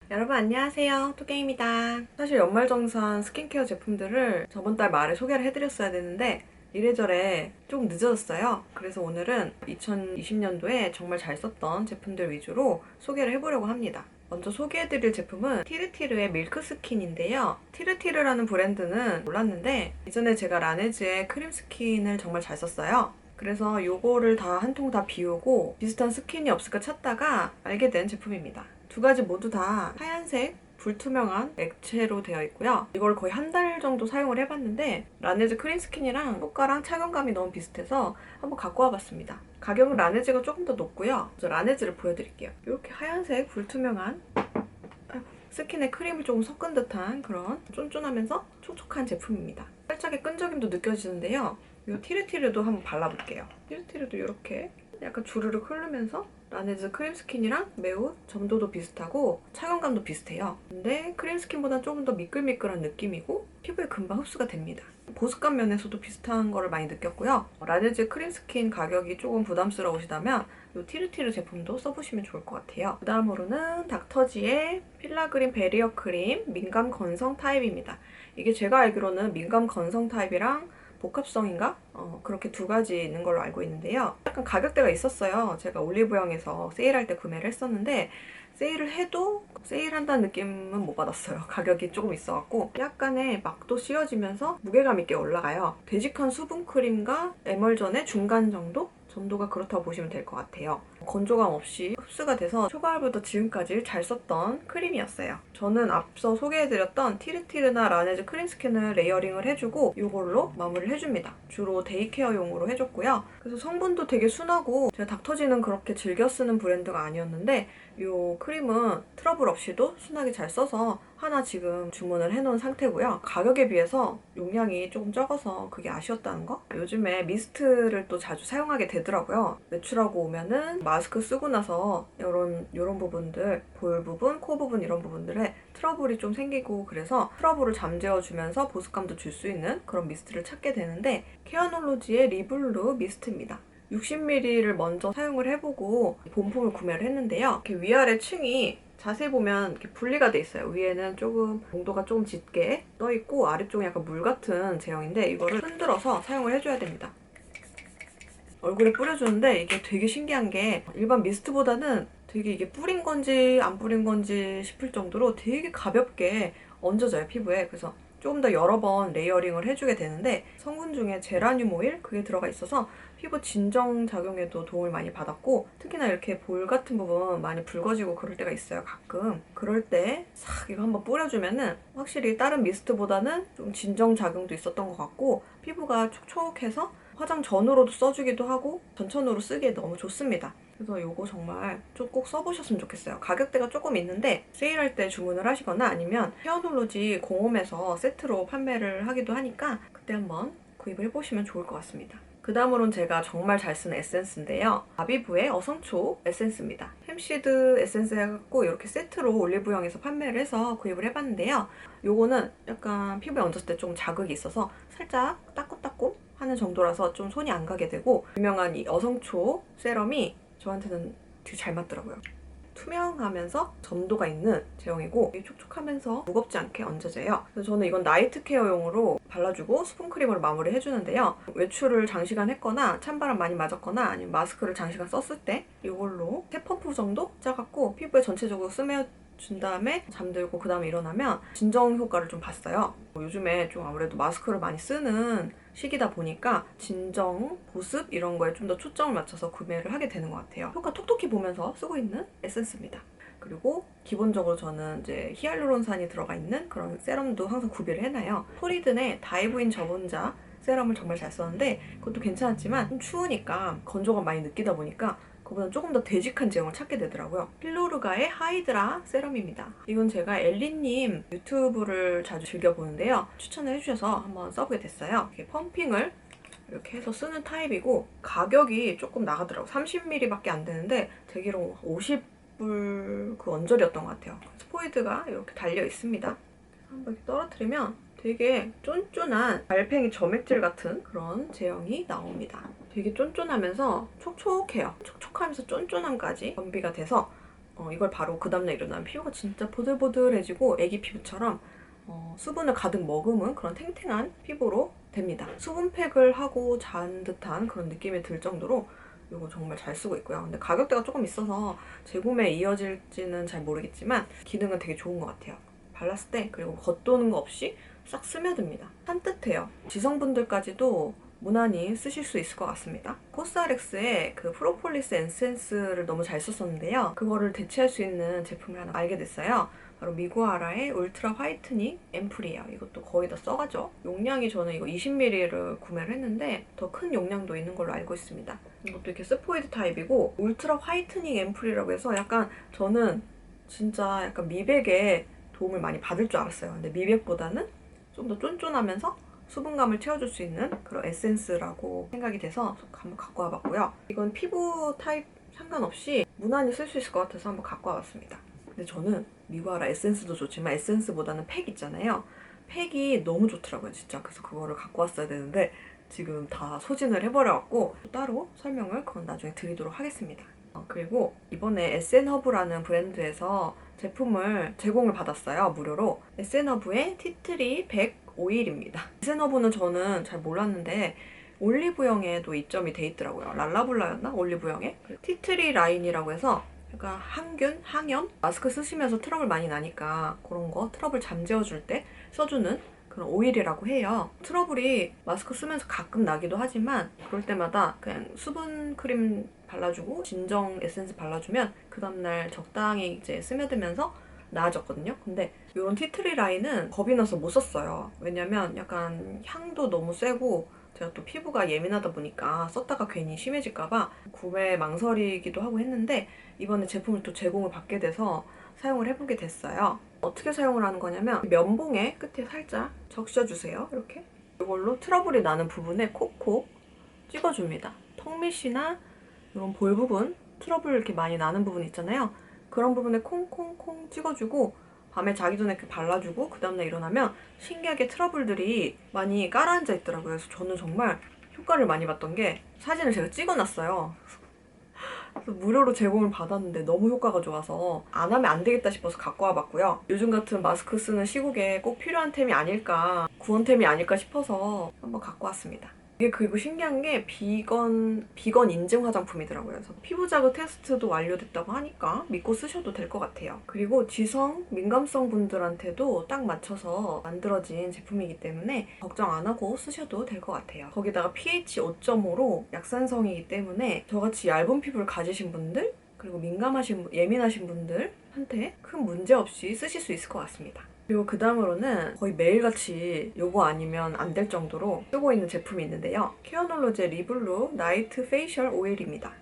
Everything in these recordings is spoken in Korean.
여러분 안녕하세요. 토깽입니다. 사실 연말정산 스킨케어 제품들을 저번 달 말에 소개를 해드렸어야 되는데 이래저래 조금 늦어졌어요. 그래서 오늘은 2020년도에 정말 잘 썼던 제품들 위주로 소개를 해보려고 합니다. 먼저 소개해드릴 제품은 티르티르의 밀크스킨인데요. 티르티르라는 브랜드는 몰랐는데 이전에 제가 라네즈의 크림 스킨을 정말 잘 썼어요. 그래서 요거를 다 한 통 다 비우고 비슷한 스킨이 없을까 찾다가 알게 된 제품입니다. 두 가지 모두 다 하얀색 불투명한 액체로 되어 있고요. 이걸 거의 한 달 정도 사용을 해봤는데 라네즈 크림 스킨이랑 효과랑 착용감이 너무 비슷해서 한번 갖고 와봤습니다. 가격은 라네즈가 조금 더 높고요. 저 라네즈를 보여드릴게요. 이렇게 하얀색 불투명한 스킨에 크림을 조금 섞은 듯한 그런 쫀쫀하면서 촉촉한 제품입니다. 살짝의 끈적임도 느껴지는데요. 이 티르티르도 한번 발라볼게요. 티르티르도 이렇게 약간 주르륵 흐르면서 라네즈 크림 스킨이랑 매우 점도도 비슷하고 착용감도 비슷해요. 근데 크림 스킨보다 조금 더 미끌미끌한 느낌이고 피부에 금방 흡수가 됩니다. 보습감 면에서도 비슷한 거를 많이 느꼈고요. 라네즈 크림 스킨 가격이 조금 부담스러우시다면 이 티르티르 제품도 써보시면 좋을 것 같아요. 그 다음으로는 닥터지의 필라그린 베리어 크림 민감 건성 타입입니다. 이게 제가 알기로는 민감 건성 타입이랑 복합성인가? 그렇게 두 가지 있는 걸로 알고 있는데요. 약간 가격대가 있었어요. 제가 올리브영에서 세일할 때 구매를 했었는데 세일을 해도 세일한다는 느낌은 못 받았어요. 가격이 조금 있어갖고 약간의 막도 씌워지면서 무게감 있게 올라가요. 되직한 수분크림과 에멀전의 중간 정도? 점도가 그렇다고 보시면 될 것 같아요. 건조감 없이 흡수가 돼서 초가을부터 지금까지 잘 썼던 크림이었어요. 저는 앞서 소개해드렸던 티르티르나 라네즈 크림 스킨을 레이어링을 해주고 이걸로 마무리를 해줍니다. 주로 데이케어용으로 해줬고요. 그래서 성분도 되게 순하고 제가 닥터지는 그렇게 즐겨 쓰는 브랜드가 아니었는데 이 크림은 트러블 없이도 순하게 잘 써서 하나 지금 주문을 해놓은 상태고요. 가격에 비해서 용량이 조금 적어서 그게 아쉬웠다는 거? 요즘에 미스트를 또 자주 사용하게 되더라고요. 외출하고 오면은 마스크 쓰고 나서 이런 부분들, 볼 부분, 코 부분 이런 부분들에 트러블이 좀 생기고 그래서 트러블을 잠재워주면서 보습감도 줄 수 있는 그런 미스트를 찾게 되는데 케어놀로지의 리블루 미스트입니다. 60ml를 먼저 사용을 해보고 본품을 구매를 했는데요. 이렇게 위아래 층이 자세히 보면 이렇게 분리가 돼 있어요. 위에는 조금 농도가 조금 짙게 떠 있고 아래쪽은 약간 물 같은 제형인데 이거를 흔들어서 사용을 해줘야 됩니다. 얼굴에 뿌려주는데 이게 되게 신기한 게 일반 미스트보다는 되게 이게 뿌린 건지 안 뿌린 건지 싶을 정도로 되게 가볍게 얹어져요, 피부에. 그래서 조금 더 여러 번 레이어링을 해주게 되는데 성분 중에 제라늄 오일 그게 들어가 있어서 피부 진정 작용에도 도움을 많이 받았고 특히나 이렇게 볼 같은 부분 많이 붉어지고 그럴 때가 있어요, 가끔. 그럴 때 싹 이거 한번 뿌려주면은 확실히 다른 미스트보다는 좀 진정 작용도 있었던 것 같고 피부가 촉촉해서 화장 전으로도 써주기도 하고 전천후로 쓰기에 너무 좋습니다. 그래서 이거 정말 좀 꼭 써보셨으면 좋겠어요. 가격대가 조금 있는데 세일할 때 주문을 하시거나 아니면 헤어놀로지 공홈에서 세트로 판매를 하기도 하니까 그때 한번 구입을 해보시면 좋을 것 같습니다. 그 다음으로는 제가 정말 잘 쓰는 에센스인데요. 아비브의 어성초 에센스입니다. 햄시드 에센스 해갖고 이렇게 세트로 올리브영에서 판매를 해서 구입을 해봤는데요. 요거는 약간 피부에 얹었을 때 좀 자극이 있어서 살짝 따끔따끔 하는 정도라서 좀 손이 안 가게 되고 유명한 이 어성초 세럼이 저한테는 되게 잘 맞더라고요. 투명하면서 점도가 있는 제형이고 촉촉하면서 무겁지 않게 얹어져요. 그래서 저는 이건 나이트 케어용으로 발라주고 수분크림으로 마무리 해주는데요. 외출을 장시간 했거나 찬바람 많이 맞았거나 아니면 마스크를 장시간 썼을 때 이걸로 3펌프 정도 짜갖고 피부에 전체적으로 스며준 다음에 잠들고 그 다음에 일어나면 진정 효과를 좀 봤어요. 요즘에 좀 아무래도 마스크를 많이 쓰는 시기다 보니까 진정, 보습 이런 거에 좀 더 초점을 맞춰서 구매를 하게 되는 것 같아요. 효과 톡톡히 보면서 쓰고 있는 에센스입니다. 그리고 기본적으로 저는 이제 히알루론산이 들어가 있는 그런 세럼도 항상 구비를 해놔요. 토리든의 다이브인 저분자 세럼을 정말 잘 썼는데 그것도 괜찮았지만 좀 추우니까 건조감 많이 느끼다 보니까 그보다 조금 더 되직한 제형을 찾게 되더라고요. 필로르가의 하이드라 세럼입니다. 이건 제가 엘리님 유튜브를 자주 즐겨보는데요. 추천을 해주셔서 한번 써보게 됐어요. 이렇게 펌핑을 이렇게 해서 쓰는 타입이고 가격이 조금 나가더라고요. 30ml밖에 안 되는데 되기로 50불 그 언저리였던 것 같아요. 스포이드가 이렇게 달려 있습니다. 한번 이렇게 떨어뜨리면 되게 쫀쫀한 달팽이 점액질 같은 그런 제형이 나옵니다. 되게 쫀쫀하면서 촉촉해요. 촉촉하면서 쫀쫀함까지 겸비가 돼서 이걸 바로 그 다음날 일어나면 피부가 진짜 보들보들해지고 애기 피부처럼 수분을 가득 머금은 그런 탱탱한 피부로 됩니다. 수분팩을 하고 잔 듯한 그런 느낌이 들 정도로 이거 정말 잘 쓰고 있고요. 근데 가격대가 조금 있어서 재구매에 이어질지는 잘 모르겠지만 기능은 되게 좋은 것 같아요. 발랐을 때 그리고 겉도는 거 없이 싹 스며듭니다. 산뜻해요. 지성분들까지도 무난히 쓰실 수 있을 것 같습니다. 코스알엑스의 그 프로폴리스 에센스를 너무 잘 썼었는데요. 그거를 대체할 수 있는 제품을 하나 알게 됐어요. 바로 미구아라의 울트라 화이트닝 앰플이에요. 이것도 거의 다 써가죠. 용량이 저는 이거 20ml를 구매를 했는데 더 큰 용량도 있는 걸로 알고 있습니다. 이것도 이렇게 스포이드 타입이고 울트라 화이트닝 앰플이라고 해서 약간 저는 진짜 약간 미백에 도움을 많이 받을 줄 알았어요. 근데 미백보다는 좀 더 쫀쫀하면서 수분감을 채워줄 수 있는 그런 에센스라고 생각이 돼서 한번 갖고 와봤고요. 이건 피부 타입 상관없이 무난히 쓸 수 있을 것 같아서 한번 갖고 와봤습니다. 근데 저는 미구아라 에센스도 좋지만 에센스보다는 팩 있잖아요. 팩이 너무 좋더라고요, 진짜. 그래서 그거를 갖고 왔어야 되는데 지금 다 소진을 해버려갖고 따로 설명을 그건 나중에 드리도록 하겠습니다. 그리고 이번에 에센허브라는 브랜드에서 제품을 제공을 받았어요, 무료로. 에센허브의 티트리 100 오일입니다. 에센허브는 저는 잘 몰랐는데 올리브영에도 입점이 돼 있더라고요. 랄라블라였나? 올리브영에? 티트리 라인이라고 해서 약간 항균, 항염? 마스크 쓰시면서 트러블 많이 나니까 그런 거 트러블 잠재워줄 때 써주는 그런 오일이라고 해요. 트러블이 마스크 쓰면서 가끔 나기도 하지만 그럴 때마다 그냥 수분 크림 발라주고 진정 에센스 발라주면 그 다음날 적당히 이제 스며들면서 나아졌거든요. 근데 이런 티트리 라인은 겁이 나서 못 썼어요. 왜냐면 약간 향도 너무 세고 제가 또 피부가 예민하다 보니까 썼다가 괜히 심해질까봐 구매 망설이기도 하고 했는데 이번에 제품을 또 제공을 받게 돼서 사용을 해보게 됐어요. 어떻게 사용을 하는 거냐면 면봉에 끝에 살짝 적셔주세요. 이렇게 이걸로 트러블이 나는 부분에 콕콕 찍어줍니다. 턱밑이나 이런 볼 부분, 트러블 이렇게 많이 나는 부분 있잖아요. 그런 부분에 콩콩콩 찍어주고 밤에 자기 전에 이렇게 발라주고 그 다음날 일어나면 신기하게 트러블들이 많이 깔아앉아 있더라고요. 그래서 저는 정말 효과를 많이 봤던 게 사진을 제가 찍어놨어요. 그래서 무료로 제공을 받았는데 너무 효과가 좋아서 안 하면 안 되겠다 싶어서 갖고 와봤고요. 요즘 같은 마스크 쓰는 시국에 꼭 필요한 템이 아닐까, 구원템이 아닐까 싶어서 한번 갖고 왔습니다. 이게 그리고 신기한 게 비건 인증 화장품이더라고요. 그래서 피부 자극 테스트도 완료됐다고 하니까 믿고 쓰셔도 될 것 같아요. 그리고 지성, 민감성 분들한테도 딱 맞춰서 만들어진 제품이기 때문에 걱정 안 하고 쓰셔도 될 것 같아요. 거기다가 pH 5.5로 약산성이기 때문에 저같이 얇은 피부를 가지신 분들 그리고 예민하신 분들한테 큰 문제 없이 쓰실 수 있을 것 같습니다. 그리고 그 다음으로는 거의 매일같이 요거 아니면 안 될 정도로 쓰고 있는 제품이 있는데요. 케어놀로제 리블루 나이트 페이셜 오일입니다.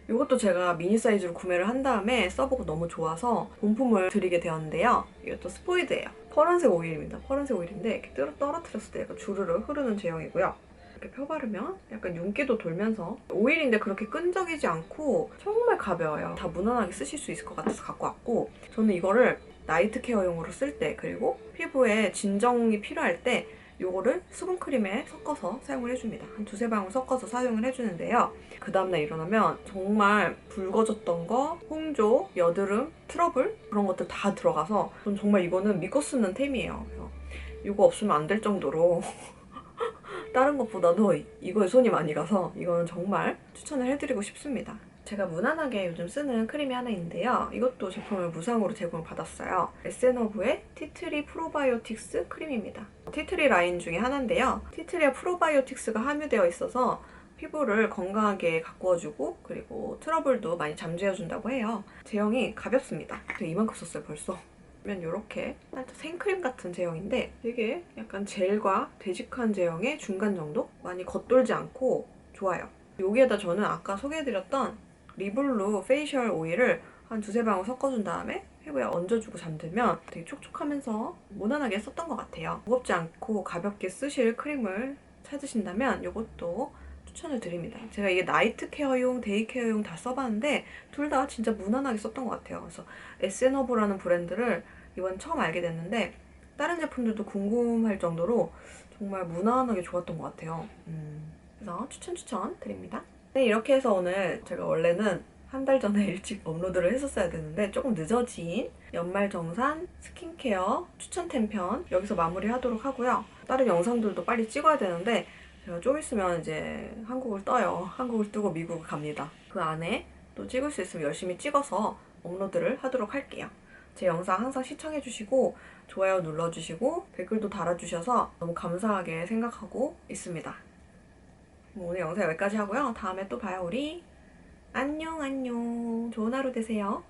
이것도 제가 미니 사이즈로 구매를 한 다음에 써보고 너무 좋아서 본품을 드리게 되었는데요. 이것도 스포이드예요. 파란색 오일입니다. 파란색 오일인데 이렇게 떨어뜨렸을 때 약간 주르르 흐르는 제형이고요. 이렇게 펴바르면 약간 윤기도 돌면서 오일인데 그렇게 끈적이지 않고 정말 가벼워요. 다 무난하게 쓰실 수 있을 것 같아서 갖고 왔고 저는 이거를 나이트 케어용으로 쓸 때 그리고 피부에 진정이 필요할 때 이거를 수분크림에 섞어서 사용을 해줍니다. 한 두세 방울 섞어서 사용을 해주는데요. 그 다음날 일어나면 정말 붉어졌던 거, 홍조, 여드름, 트러블 그런 것들 다 들어가서 전 정말 이거는 믿고 쓰는 템이에요. 그래서 이거 없으면 안 될 정도로 다른 것보다도 이거에 손이 많이 가서 이거는 정말 추천을 해드리고 싶습니다. 제가 무난하게 요즘 쓰는 크림이 하나 있는데요. 이것도 제품을 무상으로 제공을 받았어요. 에센허브의 티트리 프로바이오틱스 크림입니다. 티트리 라인 중에 하나인데요. 티트리와 프로바이오틱스가 함유되어 있어서 피부를 건강하게 가꾸어주고 그리고 트러블도 많이 잠재워준다고 해요. 제형이 가볍습니다. 제가 이만큼 썼어요 벌써. 이렇게 살짝 생크림 같은 제형인데 되게 약간 젤과 되직한 제형의 중간 정도? 많이 겉돌지 않고 좋아요. 여기에다 저는 아까 소개해드렸던 리블루 페이셜 오일을 한 두세 방울 섞어준 다음에 피부에 얹어주고 잠들면 되게 촉촉하면서 무난하게 썼던 것 같아요. 무겁지 않고 가볍게 쓰실 크림을 찾으신다면 이것도 추천을 드립니다. 제가 이게 나이트 케어용, 데이 케어용 다 써봤는데 둘 다 진짜 무난하게 썼던 것 같아요. 그래서 에센허브라는 브랜드를 이번 처음 알게 됐는데 다른 제품들도 궁금할 정도로 정말 무난하게 좋았던 것 같아요. 그래서 추천 드립니다. 네, 이렇게 해서 오늘 제가 원래는 한 달 전에 일찍 업로드를 했었어야 되는데 조금 늦어진 연말정산 스킨케어 추천템 편 여기서 마무리하도록 하고요. 다른 영상들도 빨리 찍어야 되는데 제가 좀 있으면 이제 한국을 떠요. 한국을 뜨고 미국을 갑니다. 그 안에 또 찍을 수 있으면 열심히 찍어서 업로드를 하도록 할게요. 제 영상 항상 시청해주시고 좋아요 눌러주시고 댓글도 달아주셔서 너무 감사하게 생각하고 있습니다. 오늘 영상 여기까지 하고요. 다음에 또 봐요 우리. 안녕 안녕. 좋은 하루 되세요.